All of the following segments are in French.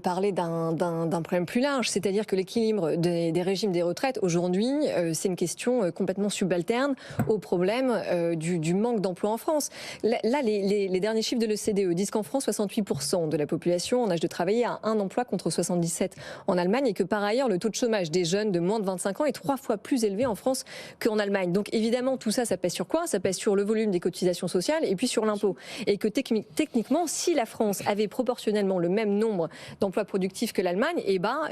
Parler d'un problème plus large, c'est-à-dire que l'équilibre des régimes des retraites aujourd'hui, c'est une question complètement subalterne au problème du manque d'emploi en France. Là, les derniers chiffres de l'OCDE disent qu'en France, 68% de la population en âge de travailler a un emploi contre 77 en Allemagne, et que par ailleurs, le taux de chômage des jeunes de moins de 25 ans est 3 fois plus élevé en France qu'en Allemagne. Donc évidemment, tout ça, ça pèse sur quoi? Ça pèse sur le volume des cotisations sociales et puis sur l'impôt. Et que techniquement, si la France avait proportionnellement le même nombre d'emplois productifs que l'Allemagne,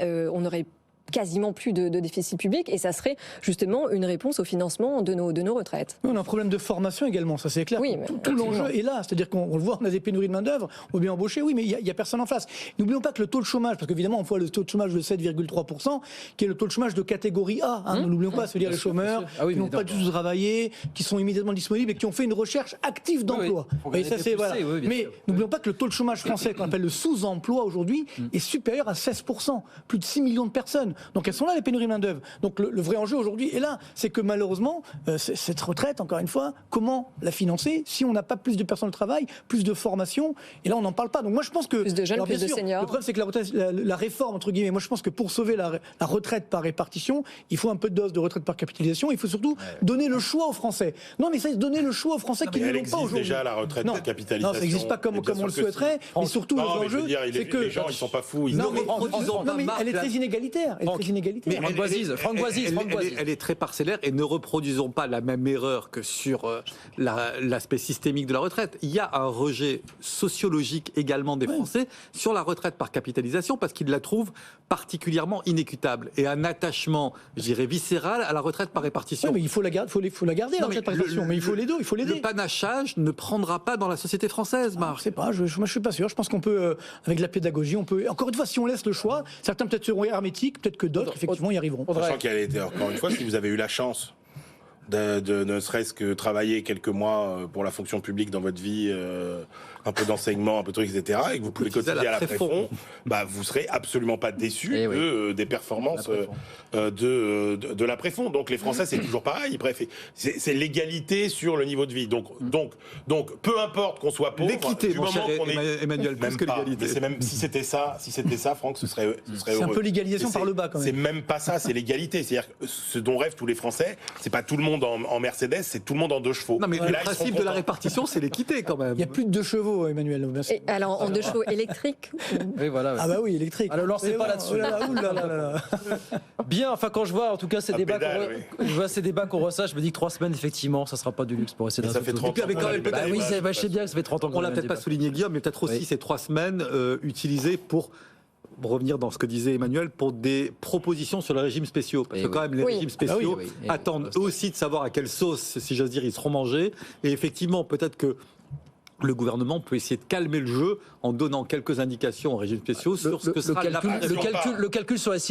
on aurait quasiment plus de déficit public, et ça serait justement une réponse au financement de nos retraites. On a un problème de formation également, ça c'est clair. Oui, tout l'enjeu est là, c'est-à-dire qu'on le voit, on a des pénuries de main-d'œuvre, on veut bien embaucher, oui, mais il n'y a personne en face. N'oublions pas que le taux de chômage, parce qu'évidemment on voit le taux de chômage de 7,3%, qui est le taux de chômage de catégorie A, hein, n'oublions pas, c'est-à-dire les chômeurs qui n'ont pas du tout travaillé, qui sont immédiatement disponibles et qui ont fait une recherche active d'emploi. Et ça, c'est, voilà. Mais n'oublions pas que le taux de chômage français, qu'on appelle le sous-emploi aujourd'hui, est supérieur à 16%, plus de 6 millions de personnes. Donc elles sont là, les pénuries de main-d'œuvre. Donc le vrai enjeu aujourd'hui est là, c'est que malheureusement, cette retraite, encore une fois, comment la financer si on n'a pas plus de personnes au travail, plus de formation, et là on n'en parle pas. Donc moi je pense que... Plus de jeunes, plus de seniors. Le problème c'est que la réforme, entre guillemets, moi je pense que pour sauver la retraite par répartition, il faut un peu de dose de retraite par capitalisation, il faut surtout donner le choix aux Français. Non mais c'est donner le choix aux Français qui ne l'ont pas aujourd'hui. Déjà la retraite par capitalisation. Non, ça n'existe pas comme on le souhaiterait, mais surtout l'enjeu, c'est que... Les gens ils sont pas fous. Non mais elle est très inégalitaire. Mais Franck Boisise, elle est très parcellaire, et ne reproduisons pas la même erreur que sur l'aspect systémique de la retraite. Il y a un rejet sociologique également des Français sur la retraite par capitalisation, parce qu'ils la trouvent particulièrement inéquitable, et un attachement, je dirais, viscéral à la retraite par répartition. Oui, mais il faut la garder, la retraite par répartition, mais il faut les deux, il faut l'aider. Le panachage ne prendra pas dans la société française, Marc. Je sais pas, moi je suis pas sûr. Je pense qu'on peut, avec la pédagogie, on peut. Encore une fois, si on laisse le choix, certains peut-être seront hermétiques, peut-être que d'autres effectivement y arriveront. Sachant qu'elle était, encore une fois, si vous avez eu la chance de ne serait-ce que travailler quelques mois pour la fonction publique dans votre vie, un peu d'enseignement, un peu de trucs, etc., et que vous pouvez cotiser à la Préfond, vous serez absolument pas déçus des performances de la Préfond. Donc les Français, c'est toujours pareil. Bref, c'est l'égalité sur le niveau de vie. Donc peu importe qu'on soit pauvre, l'équité, du moment qu'on est Emmanuel, même plus que pas. l'égalité. C'est même si c'était ça, Franck, ce serait c'est heureux. un peu l'égalisation par le bas, quand même. C'est même pas ça, c'est l'égalité. C'est-à-dire que ce dont rêvent tous les Français, c'est pas tout le monde en Mercedes, c'est tout le monde en 2 chevaux. Non, mais le principe de la répartition, c'est l'équité quand même. Il y a plus de 2 chevaux, Emmanuel. Et alors, en 2 chevaux électriques? Oui, voilà. Ah bah oui, électrique. Alors, lancez pas là-dessus. Bien, enfin, quand je vois en tout cas ces débats qu'on reçoit, je me dis que 3 semaines, effectivement, ça sera pas du luxe pour essayer de... Ça fait 30 ans. Oui, je sais bien que ça fait 30 ans. On l'a peut-être pas souligné, Guillaume, mais peut-être aussi ces 3 semaines utilisées pour revenir dans ce que disait Emmanuel, pour des propositions sur les régimes spéciaux. Parce que quand même, les régimes spéciaux attendent eux aussi de savoir à quelle sauce, si j'ose dire, ils seront mangés. Et effectivement, peut-être que le gouvernement peut essayer de calmer le jeu en donnant quelques indications aux régimes spéciaux sur ce que sera le calcul sur la